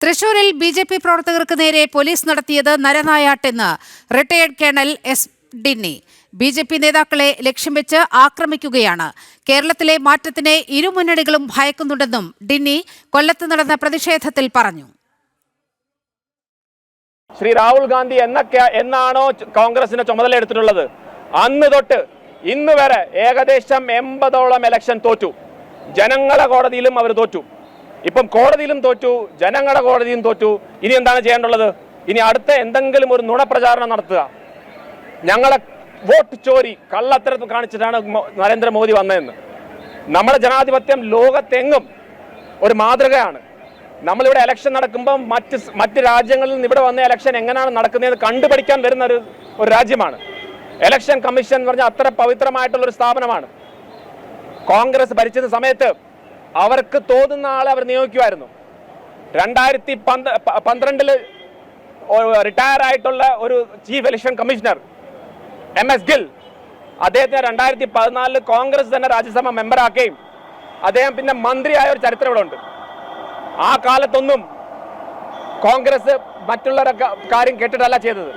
തൃശൂരിൽ ബി.ജെ.പി. പ്രവർത്തകർക്ക് നേരെ പോലീസ് നടത്തിയത് നരനായാട്ടെന്ന് റിട്ടയേർഡ് കേണൽ എസ്. ഡിന്നി. ബി.ജെ.പി. നേതാക്കളെ ലക്ഷ്യം വെച്ച് ആക്രമിക്കുകയാണ്. കേരളത്തിലെ മാറ്റത്തിനെ ഇരുമുന്നണികളും ഭയക്കുന്നുണ്ടെന്നും ഡിന്നി കൊല്ലത്ത് നടന്ന പ്രതിഷേധത്തിൽ പറഞ്ഞു. ശ്രീ രാഹുൽ ഗാന്ധി എന്നാണോ കോൺഗ്രസിന്റെ ചുമതല എടുത്തിട്ടുള്ളത്, അന്ന് തൊട്ട് ഇന്ന് വരെ ഏകദേശം 80ഓളം ഇലക്ഷൻ തോറ്റു. ജനങ്ങളെ കോടതിയിലും അവർ തോറ്റു. ഇപ്പം കോടതിയിലും തോറ്റു, ജനങ്ങളുടെ കോടതിയും തോറ്റു. ഇനി എന്താണ് ചെയ്യേണ്ടുള്ളത്? ഇനി അടുത്ത എന്തെങ്കിലും ഒരു നുണപ്രചാരണം നടത്തുക. ഞങ്ങളെ വോട്ട് ചോരി കള്ളത്തരം കാണിച്ചിട്ടാണ് നരേന്ദ്രമോദി വന്നതെന്ന്. നമ്മുടെ ജനാധിപത്യം ലോകത്തെങ്ങും ഒരു മാതൃകയാണ്. നമ്മളിവിടെ ഇലക്ഷൻ നടക്കുമ്പോൾ മറ്റ് രാജ്യങ്ങളിൽ നിന്ന് ഇവിടെ വന്ന ഇലക്ഷൻ എങ്ങനെയാണ് നടക്കുന്നതെന്ന് കണ്ടുപഠിക്കാൻ വരുന്ന ഒരു രാജ്യമാണ്. ഇലക്ഷൻ കമ്മീഷൻ എന്ന് പറഞ്ഞാൽ അത്ര പവിത്രമായിട്ടുള്ള ഒരു സ്ഥാപനമാണ്. കോൺഗ്രസ് ഭരിച്ചിരുന്ന സമയത്ത് അവർക്ക് തോന്നുന്ന ആളെ അവർ നിയോഗിക്കുമായിരുന്നു. 2012 റിട്ടയർ ആയിട്ടുള്ള ഒരു chief election commissioner MS Gill, അദ്ദേഹത്തിന് 2014 കോൺഗ്രസ് തന്നെ രാജ്യസഭ മെമ്പറാക്കുകയും അദ്ദേഹം പിന്നെ മന്ത്രിയായ ഒരു ചരിത്രം ഇവിടെ ഉണ്ട്. ആ കാലത്തൊന്നും കോൺഗ്രസ് മറ്റുള്ള കാര്യം കേട്ടിട്ടല്ല ചെയ്തത്.